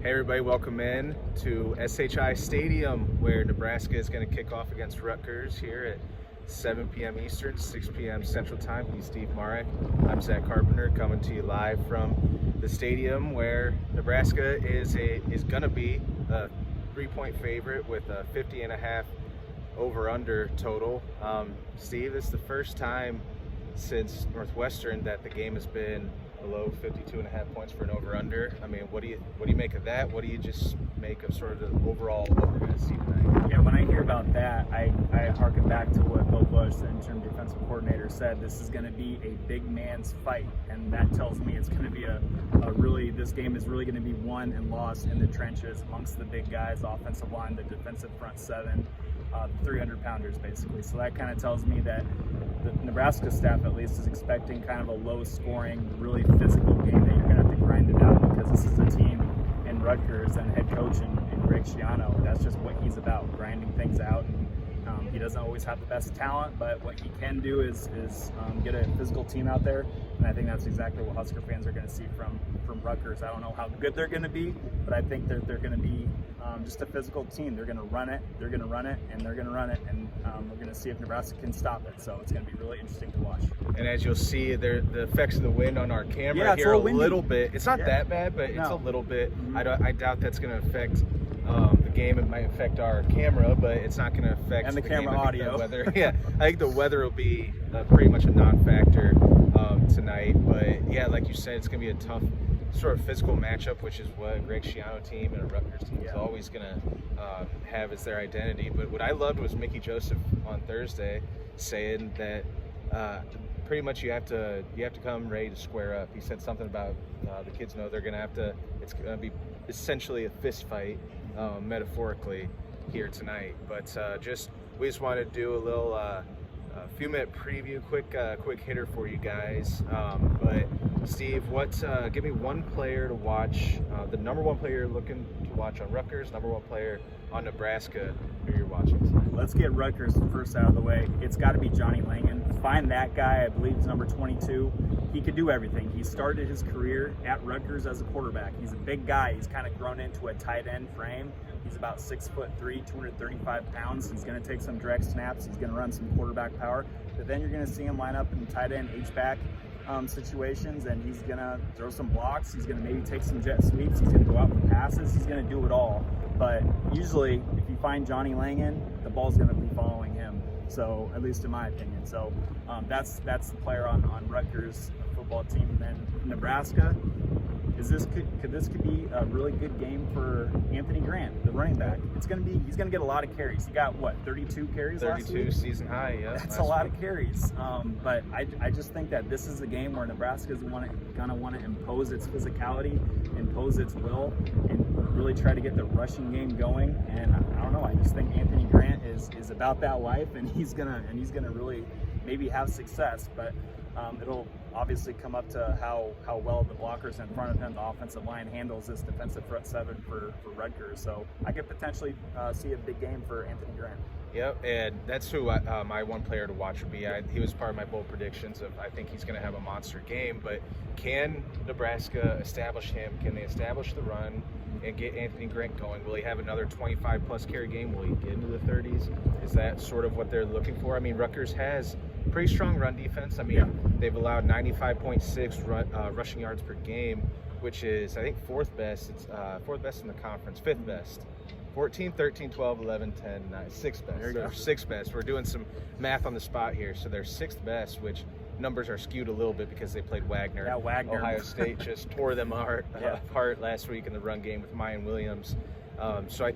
Hey everybody, welcome in to SHI Stadium, where Nebraska is going to kick off against Rutgers here at 7 p.m. Eastern, 6 p.m. Central Time. He's Steve Marik. I'm Zack Carpenter, coming to you live from the stadium where Nebraska is going to be a 3-point favorite with a 50.5 over/under total. Steve, it's the first time since Northwestern that the game has been below 52.5 points for an over/under. I mean, what do you make of that? What do you just make of sort of the overall what we're going to see tonight? Yeah, when I hear about that, I harken back to what Bill Bush, the interim defensive coordinator, said. This is going to be a big man's fight, and that tells me it's going to be this game is really going to be won and lost in the trenches amongst the big guys, the offensive line, the defensive front seven, 300-pounders basically. So that kind of tells me that the Nebraska staff, at least, is expecting kind of a low-scoring, really physical game that you're going to have to grind it out, because this is a team in Rutgers and head coach in Greg Schiano. That's just what he's about, grinding things out. And he doesn't always have the best talent, but what he can do is get a physical team out there, and I think that's exactly what Husker fans are going to see from Rutgers. I don't know how good they're going to be, but I think they're going to be just a physical team. They're going to run it, and they're going to run it, and we're going to see if Nebraska can stop it. So it's going to be really interesting to watch. And as you'll see, the effects of the wind on our camera here a little bit. It's not that bad, but it's a little bit. Mm-hmm. I doubt that's going to affect the game. It might affect our camera, but it's not going to affect the camera game. audio. The weather. Yeah, I think the weather will be pretty much a non-factor tonight. But yeah, like you said, it's going to be a tough sort of physical matchup, which is what a Greg Schiano team and a Rutgers team is always going to have as their identity. But what I loved was Mickey Joseph on Thursday saying that pretty much you have to come ready to square up. He said something about the kids know they're going to have to. It's going to be essentially a fist fight, metaphorically, here tonight. But we just want to do a little few-minute preview, quick hitter for you guys. But Steve, give me one player to watch, the number one player you're looking to watch on Rutgers, number one player on Nebraska who you're watching tonight. Let's get Rutgers first out of the way. It's got to be Johnny Langan. Find that guy. I believe he's number 22. He could do everything. He started his career at Rutgers as a quarterback. He's a big guy. He's kind of grown into a tight end frame. He's about 6'3", 235 pounds. He's going to take some direct snaps. He's going to run some quarterback power. But then you're going to see him line up in tight end H-back situations, and he's going to throw some blocks. He's going to maybe take some jet sweeps. He's going to go out for passes. He's going to do it all. But usually, if you find Johnny Langan, the ball's going to be following him. So, at least in my opinion. So, that's the player on Rutgers football team. And then Nebraska. Could this be a really good game for Anthony Grant, the running back? He's going to get a lot of carries. He got 32 carries last week? 32 season high, yeah. That's a lot of carries. But I just think that this is a game where Nebraska is going to want to impose its physicality, impose its will, and really try to get the rushing game going. And I don't know. I just think Anthony Grant is about that life, and he's gonna really maybe have success. But it'll obviously come up to how well the blockers in front of him, the offensive line, handles this defensive front seven for Rutgers. So I could potentially see a big game for Anthony Grant. Yep, and that's who my one player to watch would be. He was part of my bold predictions of I think he's going to have a monster game, but can Nebraska establish him? Can they establish the run and get Anthony Grant going? Will he have another 25-plus carry game? Will he get into the 30s? Is that sort of what they're looking for? I mean, Rutgers has pretty strong run defense. I mean, they've allowed 95.6 rushing yards per game, which is, I think, fourth best. It's fourth best in the conference, fifth best. 14, 13, 12, 11, 10, 9, sixth best. So they're sixth best. We're doing some math on the spot here. So they're sixth best, which numbers are skewed a little bit because they played Wagner. Yeah, Wagner. Ohio State just tore them apart last week in the run game with Mayan Williams. So I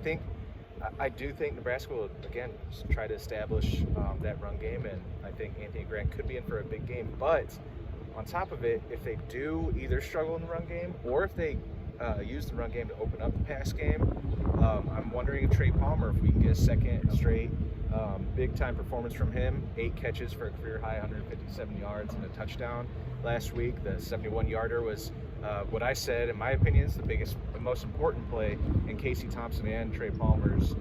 do think Nebraska will, again, try to establish that run game, and I think Anthony Grant could be in for a big game. But on top of it, if they do either struggle in the run game or if they use the run game to open up the pass game, I'm wondering if Trey Palmer, if we can get a second straight big-time performance from him. 8 catches for a career-high 157 yards and a touchdown last week. The 71-yarder was what I said, in my opinion, is the most important play in Casey Thompson and Trey Palmer's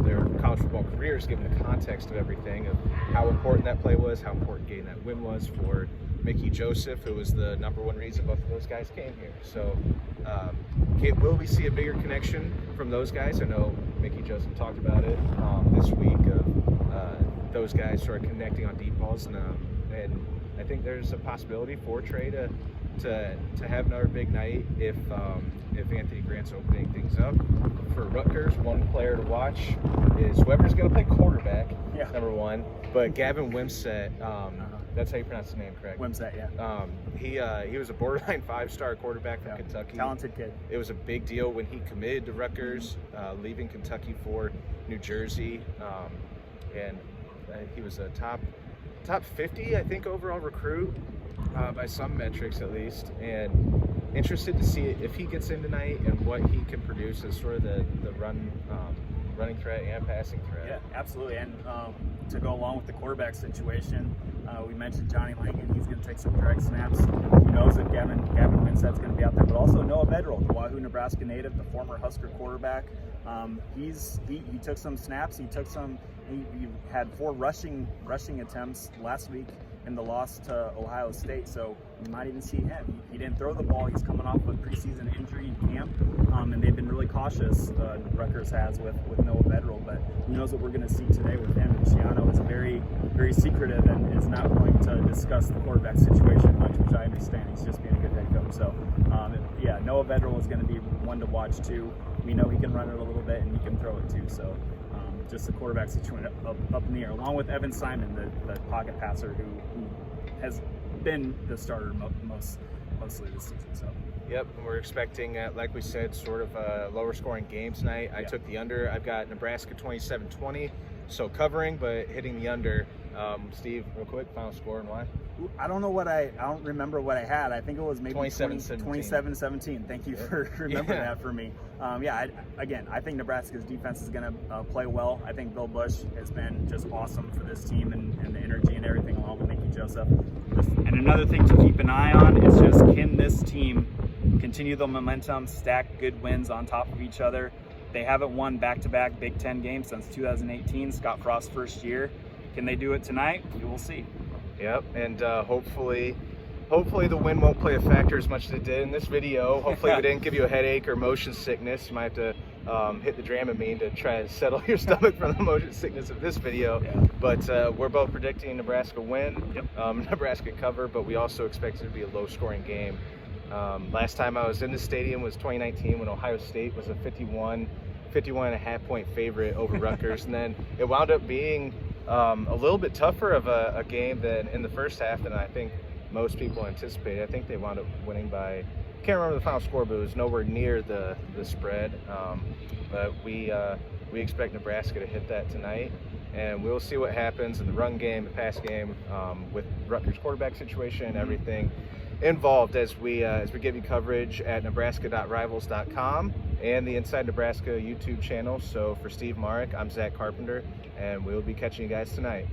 their college football careers, given the context of everything, of how important that play was, how important getting that win was for Mickey Joseph, who was the #1 reason both of those guys came here. So will we see a bigger connection from those guys? I know Mickey Joseph talked about it this week of those guys sort of connecting on deep balls, and I think there's a possibility for Trey to have another big night if Anthony Grant's opening things up. For Rutgers, one player to watch is Weber's going to play quarterback, #1, but Gavin Wimsett, that's how you pronounce the name, correct? Wimsett, yeah. He was a borderline 5-star quarterback from Kentucky. Talented kid. It was a big deal when he committed to Rutgers, leaving Kentucky for New Jersey, and he was a top 50, I think, overall recruit by some metrics at least. And interested to see if he gets in tonight and what he can produce as sort of the running threat and passing threat. Yeah, absolutely. And to go along with the quarterback situation, we mentioned Johnny Langan. He's going to take some direct snaps. Who knows if Gavin Winsett's going to be out there, but also Noah Vedral, the Wahoo, Nebraska native, the former Husker quarterback. He took some snaps. He had 4 rushing attempts last week in the loss to Ohio State, so you might even see him. He didn't throw the ball. He's coming off a preseason injury in camp, and they've been really cautious, Rutgers has, with Noah Vedral, but who knows what we're going to see today with him. Shiano is very, very secretive and is not going to discuss the quarterback situation much, which I understand. He's just being a good head coach. So, Noah Vedral is going to be one to watch too. We know he can run it a little bit and he can throw it too, so just the quarterback situation up in the air, along with Evan Simon, the pocket passer who has been the starter mostly this season. So. Yep, and we're expecting, like we said, sort of a lower scoring game tonight. I took the under. I've got Nebraska 27-20, so covering, but hitting the under. Steve, real quick, final score and why? I don't remember what I had. I think it was maybe 27-17. Thank you for remembering that for me. I think Nebraska's defense is going to play well. I think Bill Bush has been just awesome for this team and the energy and everything, along with Mickey Joseph. And another thing to keep an eye on is just, can this team continue the momentum, stack good wins on top of each other? They haven't won back-to-back Big Ten games since 2018, Scott Frost's first year. Can they do it tonight? We will see. Yep, and hopefully the win won't play a factor as much as it did in this video. Hopefully we didn't give you a headache or motion sickness. You might have to hit the Dramamine to try and settle your stomach from the motion sickness of this video. Yeah. But we're both predicting Nebraska win, Nebraska cover, but we also expect it to be a low-scoring game. Last time I was in the stadium was 2019 when Ohio State was a 51.5 point favorite over Rutgers, and then it wound up being a little bit tougher of a game than in the first half than I think most people anticipated. I think they wound up winning by, I can't remember the final score, but it was nowhere near the spread. But we expect Nebraska to hit that tonight, and we'll see what happens in the run game, the pass game, with Rutgers quarterback situation and everything involved as we give you coverage at nebraska.rivals.com and the Inside Nebraska YouTube channel. So for Steve Marik, I'm Zack Carpenter, and we'll be catching you guys tonight.